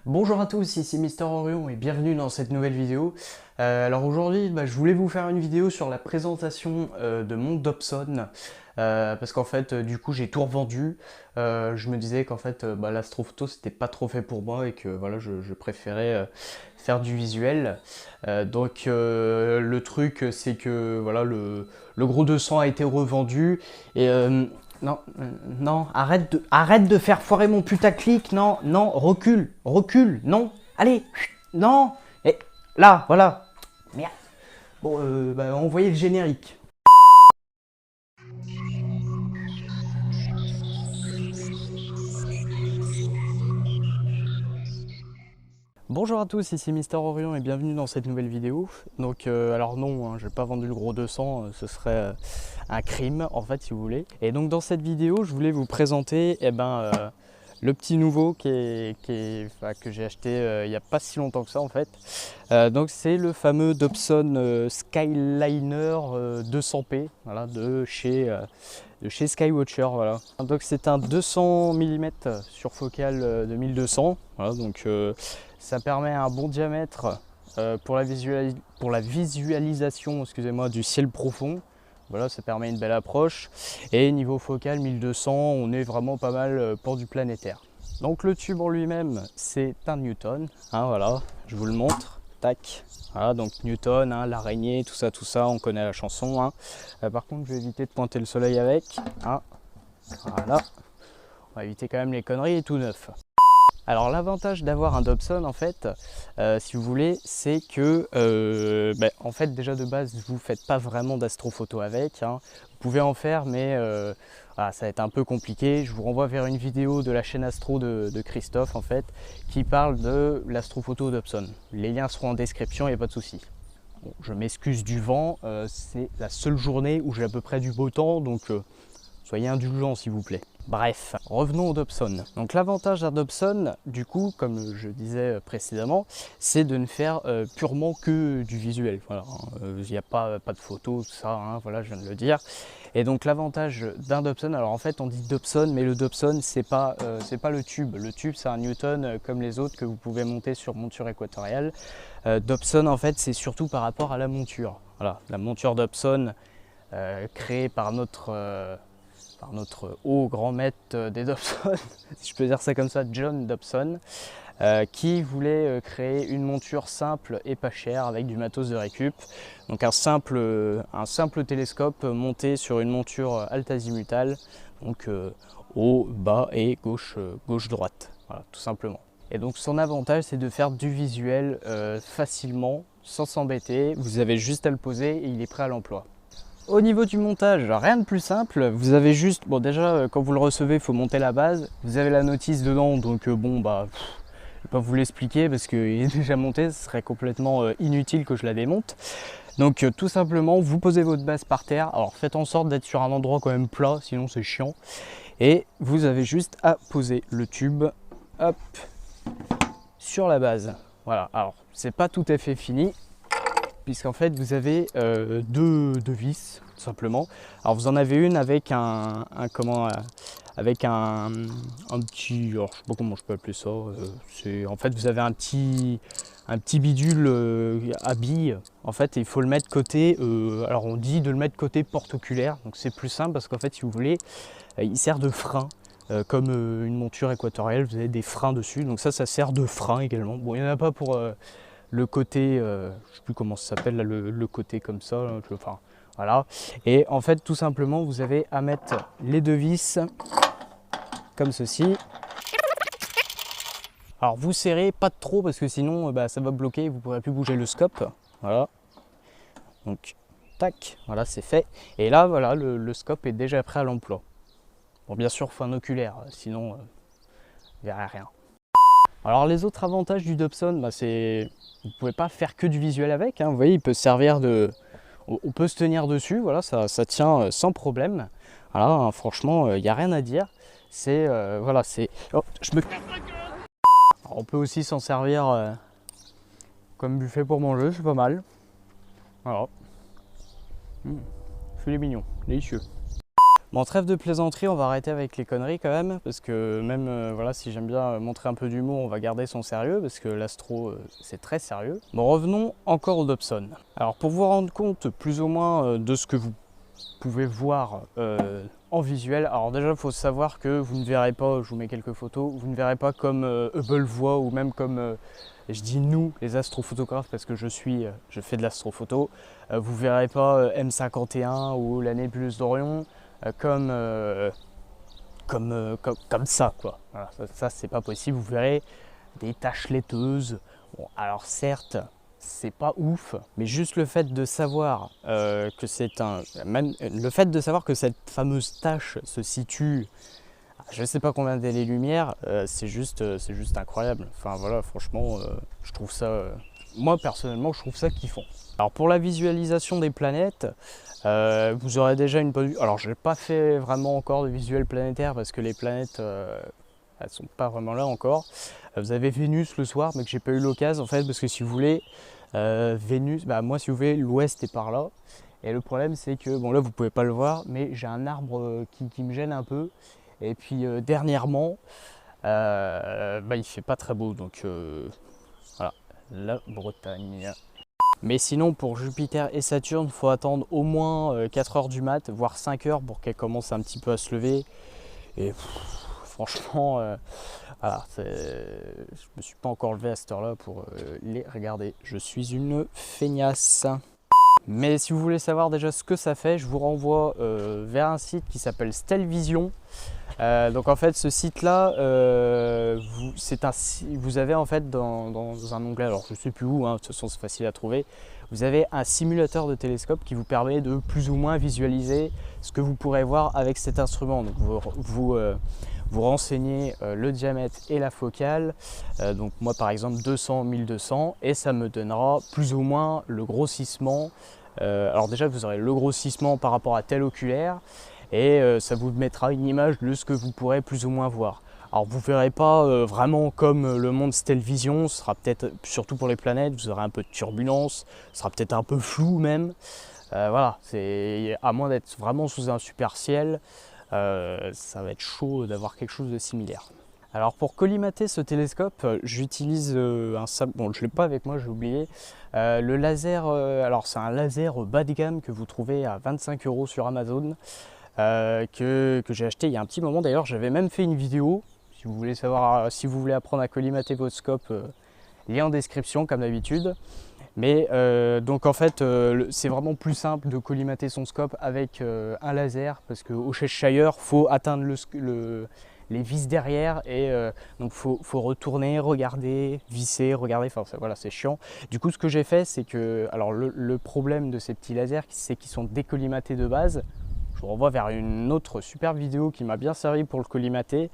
Bonjour à tous, ici Mister Orion et bienvenue dans cette nouvelle vidéo. Alors aujourd'hui, je voulais vous faire une vidéo sur la présentation de mon Dobson. Parce qu'en fait, du coup, j'ai tout revendu. Je me disais qu'en fait, l'astrophoto, c'était pas trop fait pour moi et que voilà, je préférais faire du visuel. Le truc, c'est que voilà, le gros 200 a été revendu et non, non, arrête de faire foirer mon putaclic, non, non, recule, non, allez, non, et là, voilà, merde. Bon, envoyez le générique. Bonjour à tous, ici Mister Orion et bienvenue dans cette nouvelle vidéo. Alors non, hein, j'ai pas vendu le gros 200, ce serait un crime en fait si vous voulez. Et donc dans cette vidéo, je voulais vous présenter le petit nouveau que j'ai acheté il n'y a pas si longtemps que ça en fait. Donc c'est le fameux Dobson Skyliner 200p, voilà, de chez Skywatcher, voilà. Donc c'est un 200 mm sur focale de 1200, voilà, ça permet un bon diamètre pour la visualisation, excusez-moi, du ciel profond. Voilà, ça permet une belle approche. Et niveau focal 1200, on est vraiment pas mal pour du planétaire. Donc le tube en lui-même, c'est un Newton. Hein, voilà, je vous le montre. Tac. Voilà, donc Newton, hein, l'araignée, tout ça, on connaît la chanson. Hein. Par contre, je vais éviter de pointer le soleil avec. Hein. Voilà. On va éviter quand même les conneries et tout neuf. Alors l'avantage d'avoir un Dobson en fait, si vous voulez, c'est que en fait déjà de base vous faites pas vraiment d'astrophoto avec, hein. Vous pouvez en faire mais voilà, ça va être un peu compliqué. Je vous renvoie vers une vidéo de la chaîne Astro de Christophe en fait, qui parle de l'astrophoto Dobson. Les liens seront en description, il n'y a pas de souci. Bon, je m'excuse du vent, c'est la seule journée où j'ai à peu près du beau temps, donc soyez indulgents s'il vous plaît. Bref, revenons au Dobson. Donc l'avantage d'un Dobson, du coup, comme je disais précédemment, c'est de ne faire purement que du visuel. Voilà, il n'y a pas de photos, tout ça, hein, voilà, je viens de le dire. Et donc l'avantage d'un Dobson, alors en fait on dit Dobson, mais le Dobson c'est pas le tube. Le tube c'est un Newton comme les autres que vous pouvez monter sur monture équatoriale. Dobson en fait c'est surtout par rapport à la monture. Voilà, la monture Dobson créée par notre haut grand maître des Dobson, si je peux dire ça comme ça, John Dobson, qui voulait créer une monture simple et pas chère avec du matos de récup. Donc un simple télescope monté sur une monture alt-azimutale, donc haut, bas et gauche-droite, voilà, tout simplement. Et donc son avantage c'est de faire du visuel facilement, sans s'embêter. Vous avez juste à le poser et il est prêt à l'emploi. Au niveau du montage, rien de plus simple, vous avez juste, bon déjà quand vous le recevez il faut monter la base, vous avez la notice dedans donc je vais pas vous l'expliquer parce qu'il est déjà monté, ce serait complètement inutile que je la démonte. Donc tout simplement vous posez votre base par terre, alors faites en sorte d'être sur un endroit quand même plat sinon c'est chiant. Et vous avez juste à poser le tube, hop, sur la base. Voilà, alors c'est pas tout à fait fini, puisqu'en fait vous avez deux vis tout simplement. Alors vous en avez une avec avec un petit, alors je sais pas comment je peux appeler ça, c'est en fait vous avez un petit bidule à billes en fait et il faut le mettre côté, alors on dit de le mettre côté porte-oculaire, donc c'est plus simple parce qu'en fait si vous voulez il sert de frein. Comme une monture équatoriale, vous avez des freins dessus, donc ça sert de frein également. Bon, il n'y en a pas pour le côté, je sais plus comment ça s'appelle, le côté comme ça, là, enfin voilà. Et en fait, tout simplement, vous avez à mettre les deux vis comme ceci. Alors vous serrez pas trop parce que sinon ça va bloquer et vous ne pourrez plus bouger le scope. Voilà. Donc tac, voilà c'est fait. Et là voilà, le scope est déjà prêt à l'emploi. Bon bien sûr, faut un oculaire, sinon vous verrez rien. Alors les autres avantages du Dobson, c'est vous ne pouvez pas faire que du visuel avec, hein. Vous voyez, il peut servir de... On peut se tenir dessus, voilà, ça tient sans problème. Voilà, hein, franchement, il n'y a rien à dire. C'est... voilà, c'est... Oh, Alors, on peut aussi s'en servir comme buffet pour manger, c'est pas mal. Voilà. Filet mignon, délicieux. Bon, trêve de plaisanterie, on va arrêter avec les conneries quand même, parce que même voilà, si j'aime bien montrer un peu d'humour, on va garder son sérieux, parce que l'astro c'est très sérieux. Bon, revenons encore au Dobson. Alors pour vous rendre compte plus ou moins de ce que vous pouvez voir en visuel, alors déjà il faut savoir que vous ne verrez pas, je vous mets quelques photos, vous ne verrez pas comme Hubble voit ou même comme je dis nous les astrophotographes parce que je fais de l'astrophoto, vous verrez pas M51 ou la nébuleuse d'Orion comme ça quoi. Voilà, ça c'est pas possible, vous verrez des taches laiteuses. Bon, alors certes c'est pas ouf, mais juste le fait de savoir que c'est même le fait de savoir que cette fameuse tache se situe à je sais pas combien d'années-lumière, c'est juste incroyable. Enfin voilà, franchement, je trouve ça, moi personnellement, je trouve ça kiffant. Alors pour la visualisation des planètes, vous aurez déjà une bonne vue. Alors je n'ai pas fait vraiment encore de visuel planétaire parce que les planètes elles sont pas vraiment là encore. Vous avez Vénus le soir, mais que j'ai pas eu l'occasion en fait, parce que si vous voulez, Vénus, bah moi si vous voulez, l'ouest est par là. Et le problème c'est que, bon là vous pouvez pas le voir, mais j'ai un arbre qui me gêne un peu. Et puis dernièrement, bah, il fait pas très beau, donc voilà, la Bretagne. Mais sinon pour Jupiter et Saturne, il faut attendre au moins 4 heures du mat, voire 5 heures pour qu'elles commencent un petit peu à se lever. Et franchement, voilà, je me suis pas encore levé à cette heure-là pour les regarder. Je suis une feignasse. Mais si vous voulez savoir déjà ce que ça fait, je vous renvoie vers un site qui s'appelle Stellvision. Donc en fait ce site là, vous avez en fait dans un onglet, alors je sais plus où, de toute façon c'est facile à trouver, vous avez un simulateur de télescope qui vous permet de plus ou moins visualiser ce que vous pourrez voir avec cet instrument. Donc vous renseignez le diamètre et la focale, donc moi par exemple 200, 1200, et ça me donnera plus ou moins le grossissement. Alors déjà vous aurez le grossissement par rapport à tel oculaire, et ça vous mettra une image de ce que vous pourrez plus ou moins voir. Alors vous ne verrez pas vraiment comme le monde Stellvision, ce sera peut-être, surtout pour les planètes, vous aurez un peu de turbulence, ce sera peut-être un peu flou même. Voilà, à moins d'être vraiment sous un super ciel, ça va être chaud d'avoir quelque chose de similaire. Alors pour collimater ce télescope, j'utilise bon je ne l'ai pas avec moi, j'ai oublié, le laser, alors c'est un laser bas de gamme que vous trouvez à 25 € sur Amazon. Que j'ai acheté il y a un petit moment. D'ailleurs j'avais même fait une vidéo, si vous voulez savoir, si vous voulez apprendre à collimater votre scope, lien en description comme d'habitude. Mais donc en fait c'est vraiment plus simple de collimater son scope avec un laser, parce qu'au Cheshire il faut atteindre les vis derrière, et donc faut retourner, regarder, visser, regarder, enfin voilà, c'est chiant. Du coup ce que j'ai fait, c'est que, alors le problème de ces petits lasers, c'est qu'ils sont décollimatés de base. Je vous renvoie vers une autre superbe vidéo qui m'a bien servi pour le collimater.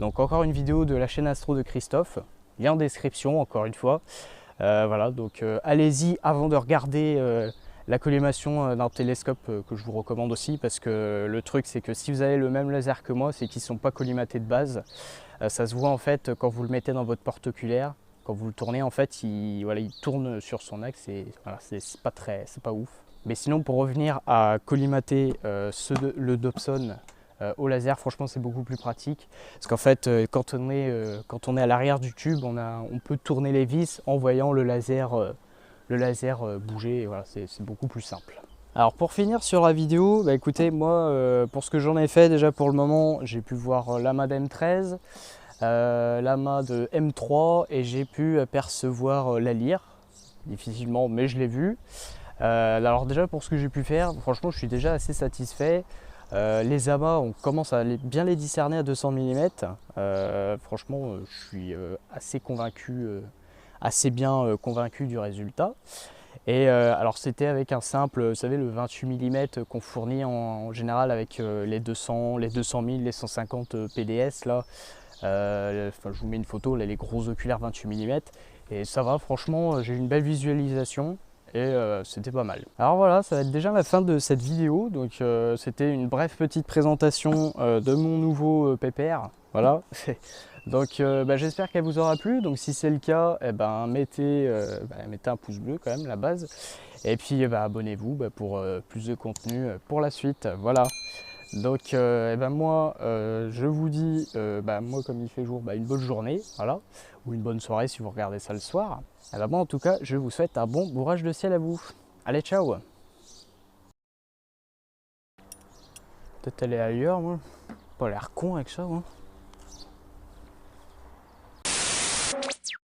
Donc encore une vidéo de la chaîne Astro de Christophe, lien en description encore une fois. Voilà, donc allez-y avant de regarder la collimation d'un télescope, que je vous recommande aussi, parce que le truc c'est que si vous avez le même laser que moi, c'est qu'ils ne sont pas collimatés de base. Ça se voit en fait quand vous le mettez dans votre porte oculaire. Quand vous le tournez, en fait, voilà, il tourne sur son axe, et voilà, c'est pas ouf. Mais sinon, pour revenir à collimater le Dobson au laser, franchement c'est beaucoup plus pratique, parce qu'en fait quand on est à l'arrière du tube, on peut tourner les vis en voyant le laser bouger, et voilà, c'est beaucoup plus simple. Alors pour finir sur la vidéo, bah écoutez, moi pour ce que j'en ai fait, déjà pour le moment j'ai pu voir l'amas d'M13, l'amas de M3, et j'ai pu percevoir la lyre, difficilement mais je l'ai vu. Alors déjà pour ce que j'ai pu faire, franchement je suis déjà assez satisfait. Les amas, on commence à bien les discerner à 200 mm. Franchement je suis assez convaincu, assez bien convaincu du résultat. Et alors c'était avec un simple, vous savez, le 28 mm qu'on fournit en général avec les 200, les 200 000, les 150 PDS là. Enfin, je vous mets une photo, là, les gros oculaires 28 mm. Et ça va, franchement j'ai une belle visualisation. Et c'était pas mal. Alors voilà, ça va être déjà la fin de cette vidéo. Donc c'était une brève petite présentation de mon nouveau pépère. Voilà. Donc bah, j'espère qu'elle vous aura plu. Donc si c'est le cas, eh ben, mettez un pouce bleu quand même, la base. Et puis abonnez-vous pour plus de contenu pour la suite. Voilà. Donc eh ben moi je vous dis, moi comme il fait jour, une bonne journée, voilà, ou une bonne soirée si vous regardez ça le soir. Et ben moi en tout cas je vous souhaite un bon bourrage de ciel à vous. Allez ciao. Peut-être aller ailleurs moi. Pas l'air con avec ça moi.